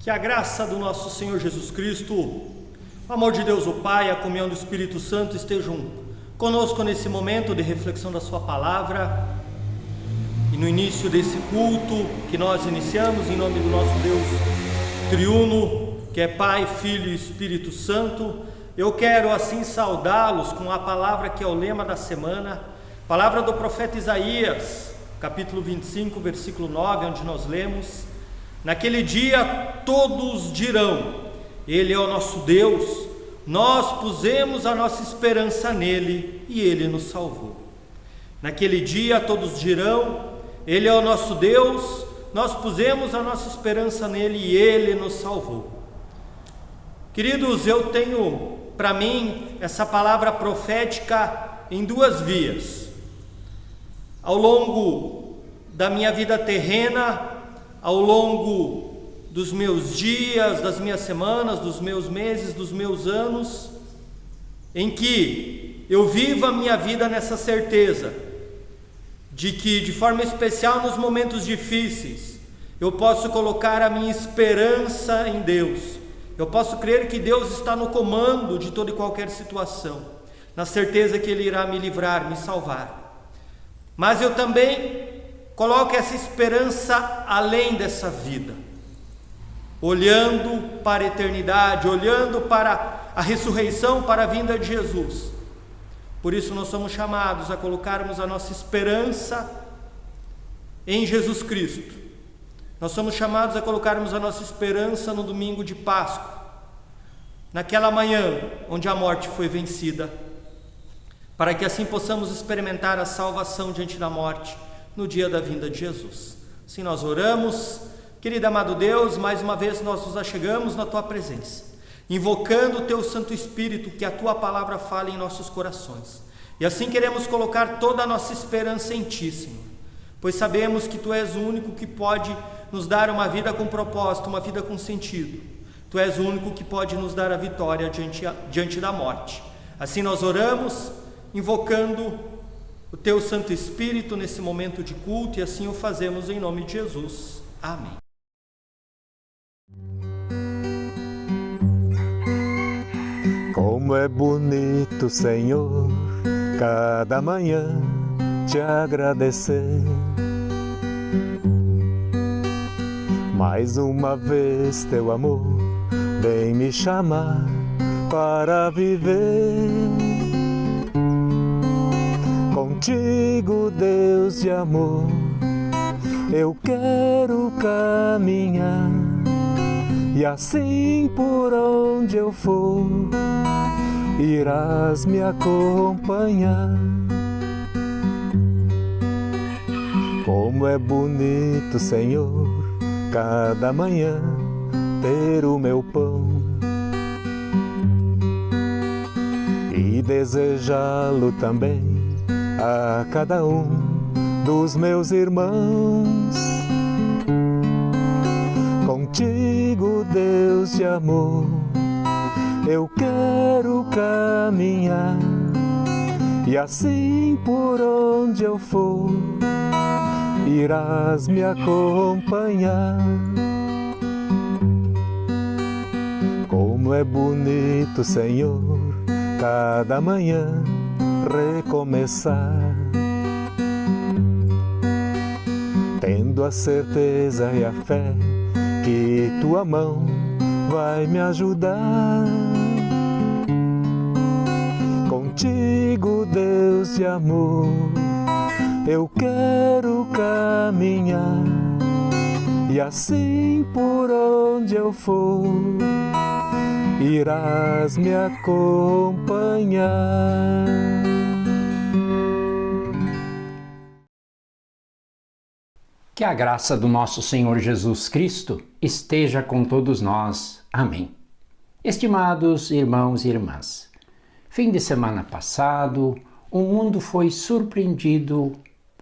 Que a graça do nosso Senhor Jesus Cristo, o amor de Deus o Pai, a comunhão do Espírito Santo estejam conosco nesse momento de reflexão da sua palavra e no início desse culto que nós iniciamos em nome do nosso Deus triuno, que é Pai, Filho e Espírito Santo. Eu quero assim saudá-los com a palavra que é o lema da semana, palavra do profeta Isaías, capítulo 25, versículo 9, onde nós lemos: naquele dia todos dirão, Ele é o nosso Deus, nós pusemos a nossa esperança nele e Ele nos salvou. Naquele dia todos dirão, Ele é o nosso Deus, nós pusemos a nossa esperança nele e Ele nos salvou. Queridos, eu tenho para mim essa palavra profética em duas vias. Ao longo da minha vida terrena, ao longo dos meus dias, das minhas semanas, dos meus meses, dos meus anos, em que eu vivo a minha vida nessa certeza de que, de forma especial nos momentos difíceis, eu posso colocar a minha esperança em Deus. Eu posso crer que Deus está no comando de toda e qualquer situação, na certeza que Ele irá me livrar, me salvar. Mas eu também coloque essa esperança além dessa vida, olhando para a eternidade, olhando para a ressurreição, para a vinda de Jesus. Por isso nós somos chamados a colocarmos a nossa esperança em Jesus Cristo. Nós somos chamados a colocarmos a nossa esperança no domingo de Páscoa, naquela manhã onde a morte foi vencida, para que assim possamos experimentar a salvação diante da morte, no dia da vinda de Jesus. Assim nós oramos. Querido amado Deus, mais uma vez nós nos achegamos na Tua presença, invocando o Teu Santo Espírito, que a Tua palavra fale em nossos corações, e assim queremos colocar toda a nossa esperança em Ti, Senhor, pois sabemos que Tu és o único que pode nos dar uma vida com propósito, uma vida com sentido. Tu és o único que pode nos dar a vitória diante da morte. Assim nós oramos, invocando o Teu Santo Espírito nesse momento de culto, e assim o fazemos em nome de Jesus. Amém. Como é bonito, Senhor, cada manhã te agradecer. Mais uma vez Teu amor vem me chamar para viver. Contigo, Deus de amor, eu quero caminhar, e assim por onde eu for, irás me acompanhar. Como é bonito, Senhor, cada manhã ter o meu pão e desejá-lo também a cada um dos meus irmãos. Contigo, Deus de amor, eu quero caminhar, e assim por onde eu for, irás me acompanhar. Como é bonito, Senhor, cada manhã recomeçar, tendo a certeza e a fé que Tua mão vai me ajudar. Contigo, Deus de amor, eu quero caminhar, e assim por onde eu for, irás me acompanhar. Que a graça do nosso Senhor Jesus Cristo esteja com todos nós. Amém. Estimados irmãos e irmãs, fim de semana passado, o mundo foi surpreendido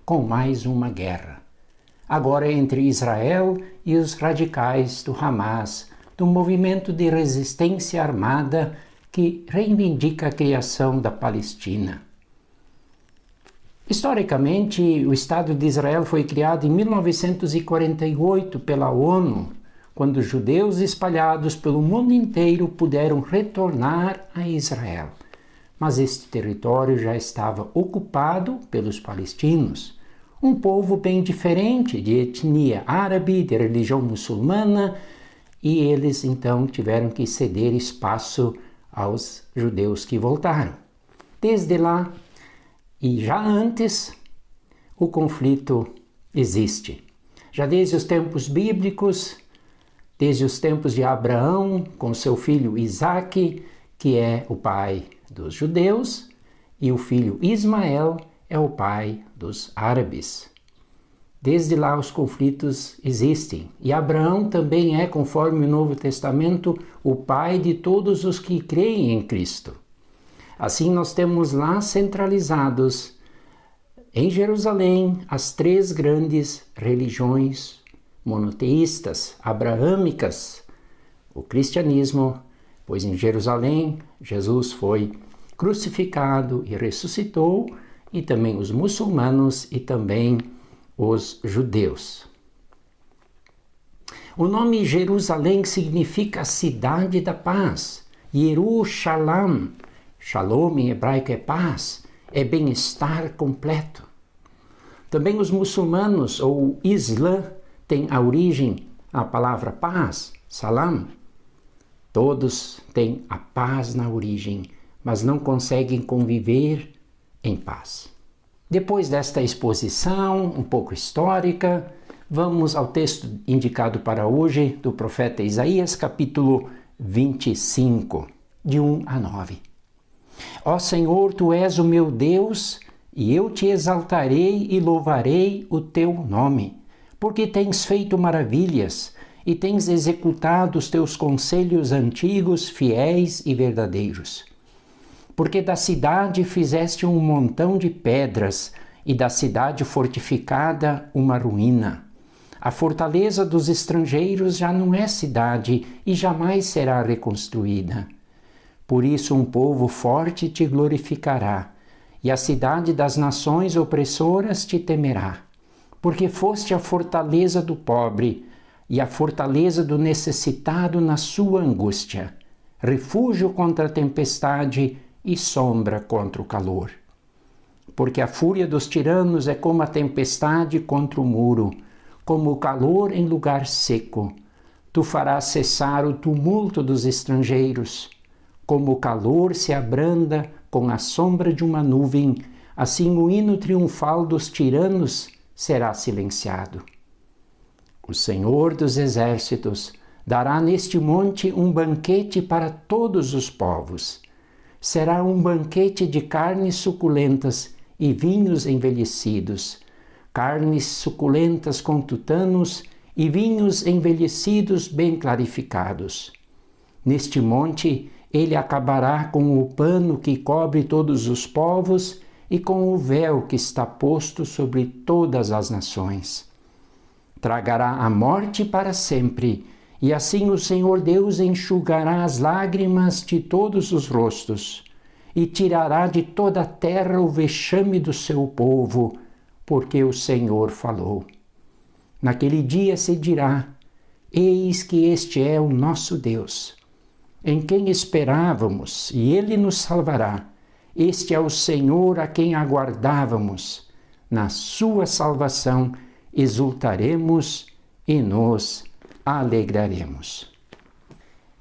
com mais uma guerra. Agora entre Israel e os radicais do Hamas, do movimento de resistência armada que reivindica a criação da Palestina. Historicamente, o Estado de Israel foi criado em 1948 pela ONU, quando os judeus espalhados pelo mundo inteiro puderam retornar a Israel. Mas este território já estava ocupado pelos palestinos, um povo bem diferente, de etnia árabe, de religião muçulmana, e eles então tiveram que ceder espaço aos judeus que voltaram. Desde lá, e já antes, o conflito existe. Já desde os tempos bíblicos, desde os tempos de Abraão, com seu filho Isaque, que é o pai dos judeus, e o filho Ismael é o pai dos árabes. Desde lá os conflitos existem. E Abraão também é, conforme o Novo Testamento, o pai de todos os que creem em Cristo. Assim nós temos lá centralizados em Jerusalém as 3 grandes religiões monoteístas, abraâmicas, o cristianismo, pois em Jerusalém Jesus foi crucificado e ressuscitou, e também os muçulmanos e também os judeus. O nome Jerusalém significa cidade da paz. Yerushalayim, shalom em hebraico é paz, é bem-estar completo. Também os muçulmanos ou Islã têm a origem, a palavra paz, salam. Todos têm a paz na origem, mas não conseguem conviver em paz. Depois desta exposição um pouco histórica, vamos ao texto indicado para hoje do profeta Isaías, capítulo 25, de 1 a 9. Ó Senhor, Tu és o meu Deus, e eu te exaltarei e louvarei o Teu nome, porque tens feito maravilhas e tens executado os Teus conselhos antigos, fiéis e verdadeiros. Porque da cidade fizeste um montão de pedras, e da cidade fortificada uma ruína. A fortaleza dos estrangeiros já não é cidade, e jamais será reconstruída. Por isso um povo forte te glorificará, e a cidade das nações opressoras te temerá. Porque foste a fortaleza do pobre, e a fortaleza do necessitado na sua angústia, refúgio contra a tempestade, e sombra contra o calor. Porque a fúria dos tiranos é como a tempestade contra o muro, como o calor em lugar seco. Tu farás cessar o tumulto dos estrangeiros. Como o calor se abranda com a sombra de uma nuvem, assim o hino triunfal dos tiranos será silenciado. O Senhor dos Exércitos dará neste monte um banquete para todos os povos. Será um banquete de carnes suculentas e vinhos envelhecidos, carnes suculentas com tutanos e vinhos envelhecidos bem clarificados. Neste monte ele acabará com o pano que cobre todos os povos e com o véu que está posto sobre todas as nações. Tragará a morte para sempre, e assim o Senhor Deus enxugará as lágrimas de todos os rostos, e tirará de toda a terra o vexame do seu povo, porque o Senhor falou. Naquele dia se dirá: eis que este é o nosso Deus, em quem esperávamos, e ele nos salvará. Este é o Senhor a quem aguardávamos. Na sua salvação exultaremos e nos alegraremos.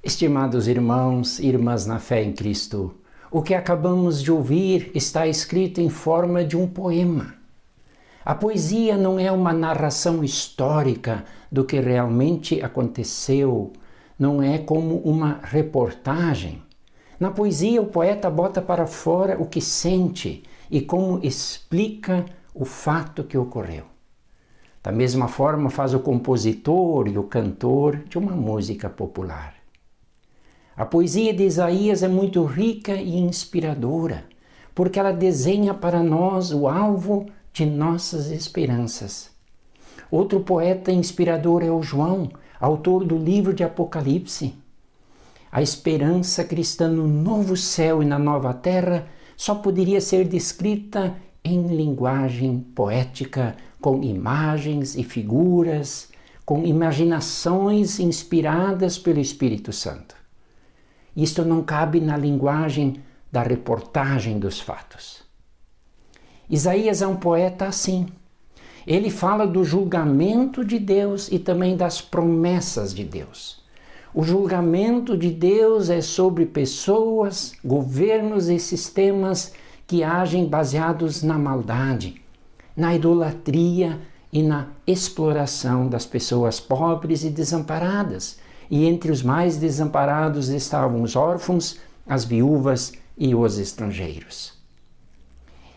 Estimados irmãos e irmãs na fé em Cristo, o que acabamos de ouvir está escrito em forma de um poema. A poesia não é uma narração histórica do que realmente aconteceu, não é como uma reportagem. Na poesia, o poeta bota para fora o que sente e como explica o fato que ocorreu. Da mesma forma faz o compositor e o cantor de uma música popular. A poesia de Isaías é muito rica e inspiradora, porque ela desenha para nós o alvo de nossas esperanças. Outro poeta inspirador é o João, autor do livro de Apocalipse. A esperança cristã no novo céu e na nova terra só poderia ser descrita em linguagem poética, com imagens e figuras, com imaginações inspiradas pelo Espírito Santo. Isto não cabe na linguagem da reportagem dos fatos. Isaías é um poeta assim. Ele fala do julgamento de Deus e também das promessas de Deus. O julgamento de Deus é sobre pessoas, governos e sistemas que agem baseados na maldade, na idolatria e na exploração das pessoas pobres e desamparadas. E entre os mais desamparados estavam os órfãos, as viúvas e os estrangeiros.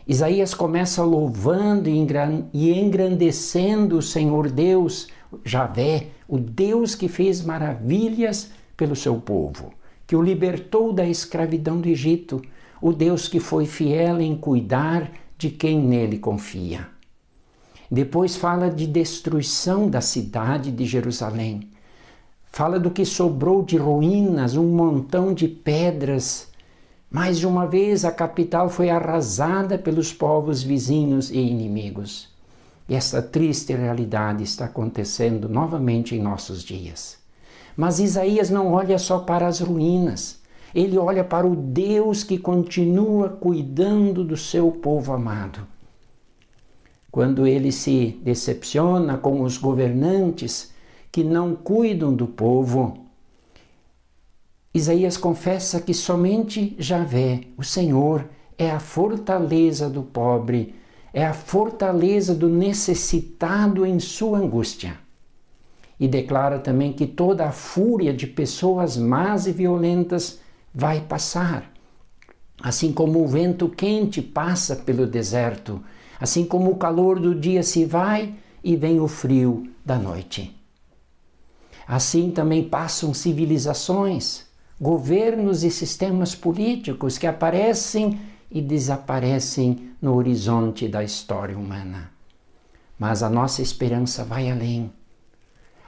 Isaías começa louvando e engrandecendo o Senhor Deus, Javé, o Deus que fez maravilhas pelo seu povo, que o libertou da escravidão do Egito, o Deus que foi fiel em cuidar de quem nele confia. Depois fala de destruição da cidade de Jerusalém. Fala do que sobrou de ruínas, um montão de pedras. Mais de uma vez a capital foi arrasada pelos povos vizinhos e inimigos. E esta triste realidade está acontecendo novamente em nossos dias. Mas Isaías não olha só para as ruínas. Ele olha para o Deus que continua cuidando do seu povo amado. Quando ele se decepciona com os governantes que não cuidam do povo, Isaías confessa que somente Javé, o Senhor, é a fortaleza do pobre, é a fortaleza do necessitado em sua angústia. E declara também que toda a fúria de pessoas más e violentas vai passar. Assim como o vento quente passa pelo deserto, assim como o calor do dia se vai e vem o frio da noite. Assim também passam civilizações, governos e sistemas políticos que aparecem e desaparecem no horizonte da história humana. Mas a nossa esperança vai além.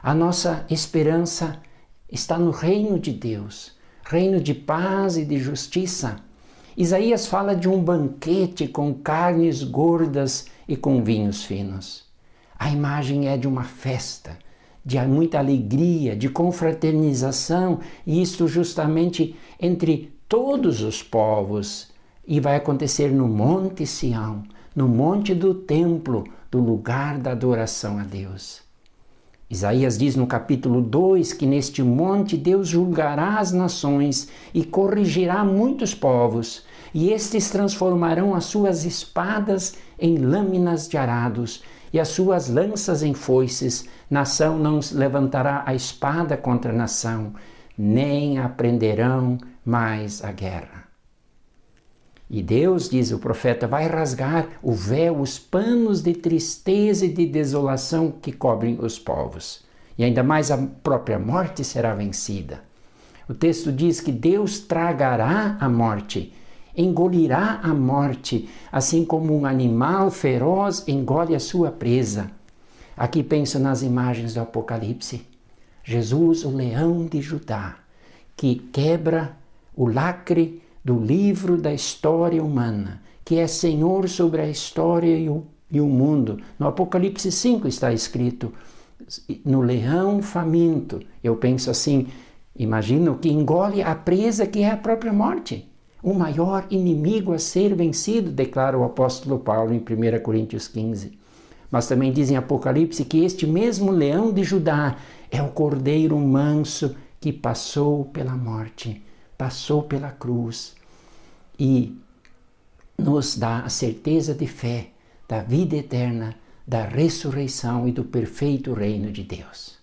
A nossa esperança está no reino de Deus, reino de paz e de justiça. Isaías fala de um banquete com carnes gordas e com vinhos finos. A imagem é de uma festa, de muita alegria, de confraternização, e isto justamente entre todos os povos. E vai acontecer no Monte Sião, no monte do templo, do lugar da adoração a Deus. Isaías diz no capítulo 2 que neste monte Deus julgará as nações e corrigirá muitos povos, e estes transformarão as suas espadas em lâminas de arados e as suas lanças em foices. Nação não levantará a espada contra nação, nem aprenderão mais a guerra. E Deus, diz o profeta, vai rasgar o véu, os panos de tristeza e de desolação que cobrem os povos. E ainda mais a própria morte será vencida. O texto diz que Deus tragará a morte, engolirá a morte, assim como um animal feroz engole a sua presa. Aqui penso nas imagens do Apocalipse. Jesus, o leão de Judá, que quebra o lacre do livro da história humana, que é Senhor sobre a história e o mundo. No Apocalipse 5 está escrito, no leão faminto. Eu penso assim, imagino que engole a presa que é a própria morte. O maior inimigo a ser vencido, declara o apóstolo Paulo em 1 Coríntios 15. Mas também diz em Apocalipse que este mesmo leão de Judá é o cordeiro manso que passou pela morte, passou pela cruz e nos dá a certeza de fé da vida eterna, da ressurreição e do perfeito reino de Deus.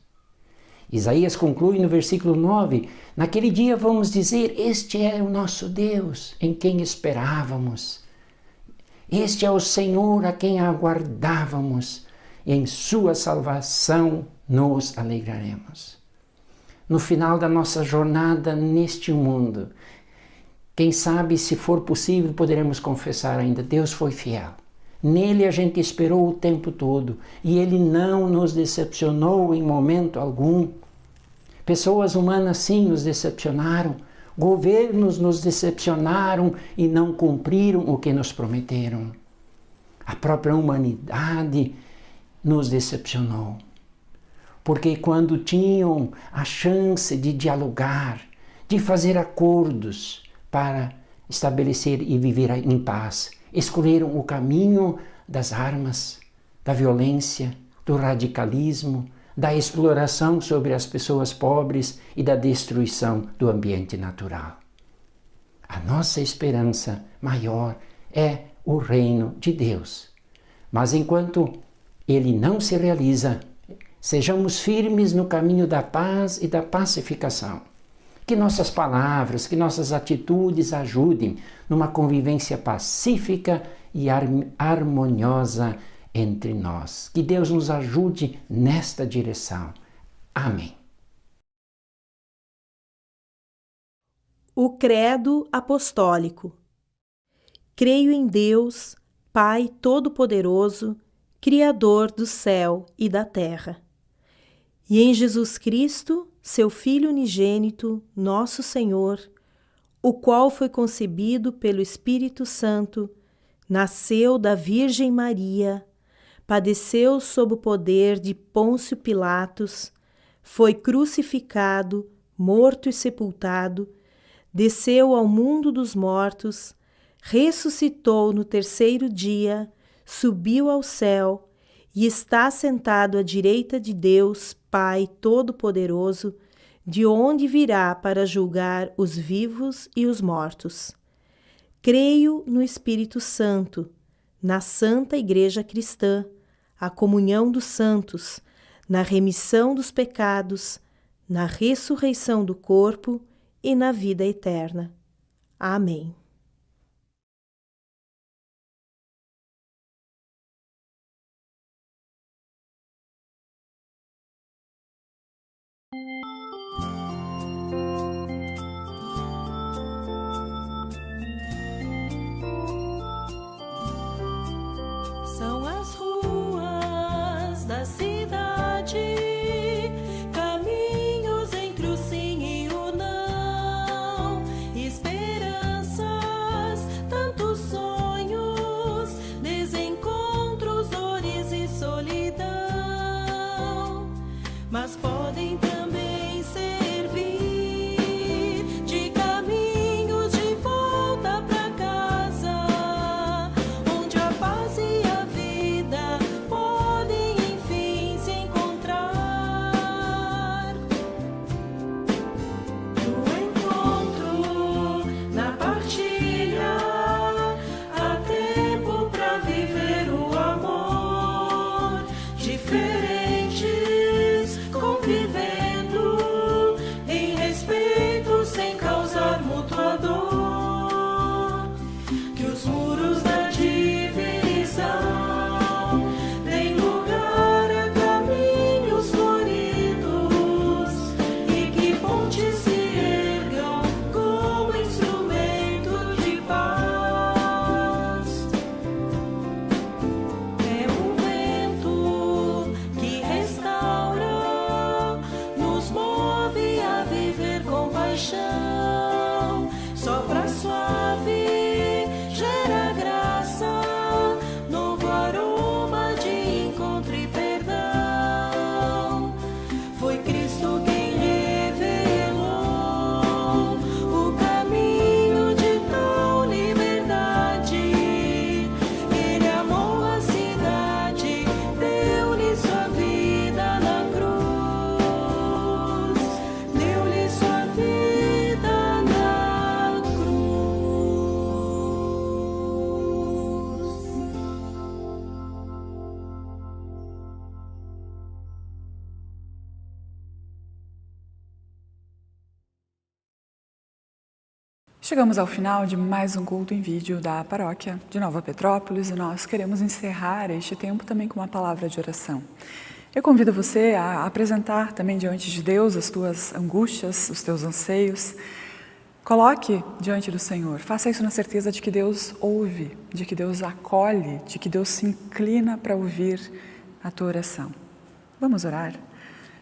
Isaías conclui no versículo 9, naquele dia vamos dizer, este é o nosso Deus, em quem esperávamos. Este é o Senhor a quem aguardávamos, e em sua salvação nos alegraremos. No final da nossa jornada neste mundo, quem sabe, se for possível, poderemos confessar ainda, Deus foi fiel. Nele a gente esperou o tempo todo e Ele não nos decepcionou em momento algum. Pessoas humanas sim nos decepcionaram, governos nos decepcionaram e não cumpriram o que nos prometeram. A própria humanidade nos decepcionou. porque quando tinham a chance de dialogar, de fazer acordos para estabelecer e viver em paz, escolheram o caminho das armas, da violência, do radicalismo, da exploração sobre as pessoas pobres e da destruição do ambiente natural. A nossa esperança maior é o reino de Deus. Mas enquanto ele não se realiza, sejamos firmes no caminho da paz e da pacificação. Que nossas palavras, que nossas atitudes ajudem numa convivência pacífica e harmoniosa entre nós. Que Deus nos ajude nesta direção. Amém. O Credo Apostólico. Creio em Deus, Pai Todo-Poderoso, Criador do céu e da terra, e em Jesus Cristo, seu Filho unigênito, nosso Senhor, o qual foi concebido pelo Espírito Santo, nasceu da Virgem Maria, padeceu sob o poder de Pôncio Pilatos, foi crucificado, morto e sepultado, desceu ao mundo dos mortos, ressuscitou no terceiro dia, subiu ao céu e está sentado à direita de Deus, Pai Todo-Poderoso, de onde virá para julgar os vivos e os mortos. Creio no Espírito Santo, na Santa Igreja Cristã, a comunhão dos santos, na remissão dos pecados, na ressurreição do corpo e na vida eterna. Amém. São as ruas da cidade, caminhos entre o sim e o não, esperanças, tantos sonhos, desencontros, dores e solidão, mas podem também servir de caminhos de volta pra casa, onde a paz e a vida podem enfim se encontrar. No encontro, na partilha, há tempo pra viver o amor. Diferentes, convivendo em respeito sem causar mútua dor. Que os muros da divisão deem lugar a caminhos floridos e que pontes se ergam como instrumento de paz. É um vento que restaura, nos move a viver com paixão. Sopra suave, gera graça, novo aroma de encontro e perdão. Foi Cristo quem revelou o caminho de tal liberdade. Ele amou a cidade, deu-lhe sua vida na cruz. Deu-lhe sua vida na cruz. Chegamos ao final de mais um culto em vídeo da paróquia de Nova Petrópolis e nós queremos encerrar este tempo também com uma palavra de oração. Eu convido você a apresentar também diante de Deus as tuas angústias, os teus anseios. Coloque diante do Senhor, faça isso na certeza de que Deus ouve, de que Deus acolhe, de que Deus se inclina para ouvir a tua oração. Vamos orar?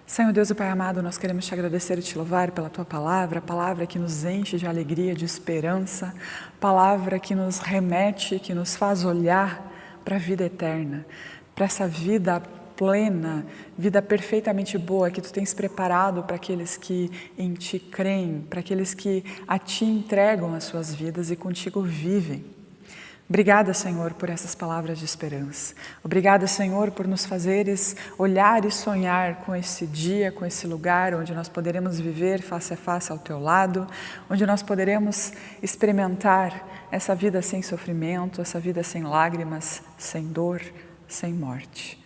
Senhor Deus e Pai amado, nós queremos te agradecer e te louvar pela tua palavra, palavra que nos enche de alegria, de esperança, palavra que nos remete, que nos faz olhar para a vida eterna, para essa vida plena, vida perfeitamente boa que Tu tens preparado para aqueles que em Ti creem, para aqueles que a Ti entregam as suas vidas e contigo vivem. Obrigada, Senhor, por essas palavras de esperança. Obrigada, Senhor, por nos fazeres olhar e sonhar com esse dia, com esse lugar onde nós poderemos viver face a face ao Teu lado, onde nós poderemos experimentar essa vida sem sofrimento, essa vida sem lágrimas, sem dor, sem morte.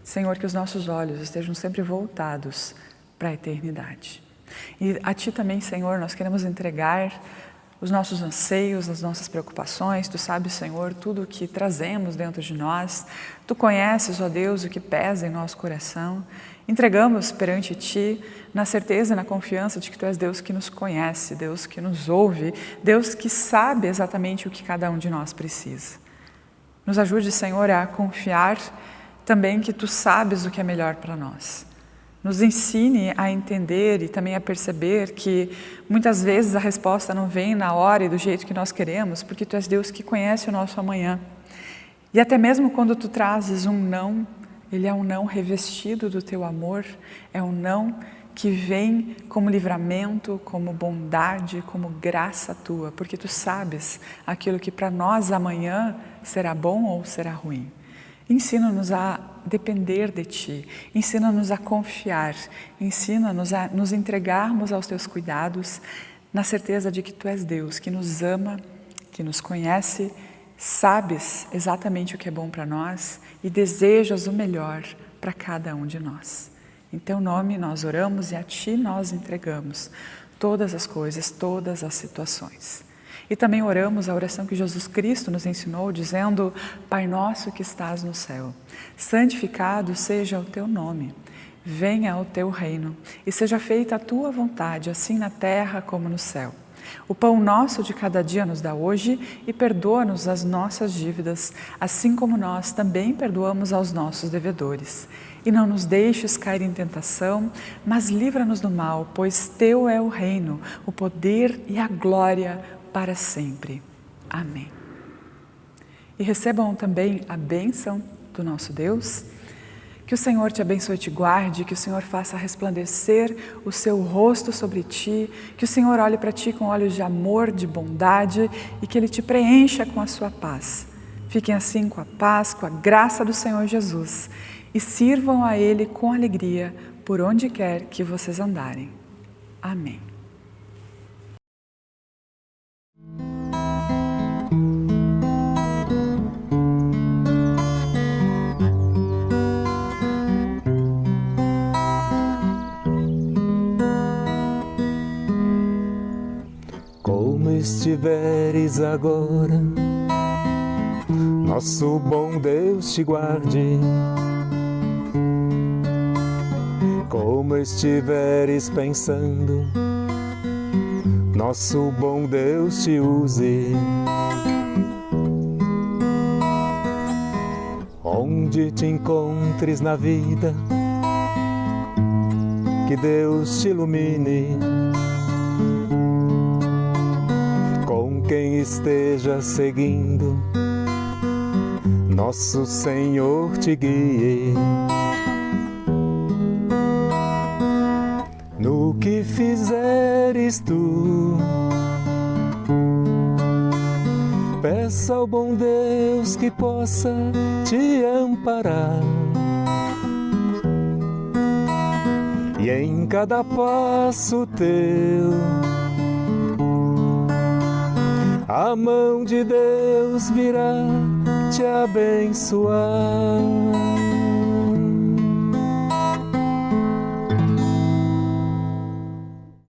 Senhor, que os nossos olhos estejam sempre voltados para a eternidade. E a Ti também, Senhor, nós queremos entregar os nossos anseios, as nossas preocupações. Tu sabes, Senhor, tudo o que trazemos dentro de nós. Tu conheces, ó Deus, o que pesa em nosso coração. Entregamos perante Ti na certeza e na confiança de que Tu és Deus que nos conhece, Deus que nos ouve, Deus que sabe exatamente o que cada um de nós precisa. Nos ajude, Senhor, a confiar também que Tu sabes o que é melhor para nós. Nos ensine a entender e também a perceber que muitas vezes a resposta não vem na hora e do jeito que nós queremos, porque Tu és Deus que conhece o nosso amanhã. E até mesmo quando Tu trazes um não, ele é um não revestido do Teu amor, é um não que vem como livramento, como bondade, como graça Tua, porque Tu sabes aquilo que para nós amanhã será bom ou será ruim. Ensina-nos a depender de Ti, ensina-nos a confiar, ensina-nos a nos entregarmos aos Teus cuidados, na certeza de que Tu és Deus, que nos ama, que nos conhece, sabes exatamente o que é bom para nós e desejas o melhor para cada um de nós. Em Teu nome nós oramos e a Ti nós entregamos todas as coisas, todas as situações. E também oramos a oração que Jesus Cristo nos ensinou, dizendo: Pai nosso que estás no céu, santificado seja o Teu nome, venha o Teu reino e seja feita a Tua vontade, assim na terra como no céu. O pão nosso de cada dia nos dá hoje e perdoa-nos as nossas dívidas, assim como nós também perdoamos aos nossos devedores. E não nos deixes cair em tentação, mas livra-nos do mal, pois Teu é o reino, o poder e a glória para sempre. Amém. E recebam também a bênção do nosso Deus. Que o Senhor te abençoe e te guarde, que o Senhor faça resplandecer o seu rosto sobre ti, que o Senhor olhe para ti com olhos de amor, de bondade e que Ele te preencha com a sua paz. Fiquem assim com a paz, com a graça do Senhor Jesus e sirvam a Ele com alegria por onde quer que vocês andarem. Amém. Como estiveres agora, nosso bom Deus te guarde. Como estiveres pensando, nosso bom Deus te use. Onde te encontres na vida, que Deus te ilumine. Com quem esteja seguindo, nosso Senhor te guie. No que fizeres tu, peça ao bom Deus que possa te amparar. E em cada passo teu, a mão de Deus virá te abençoar.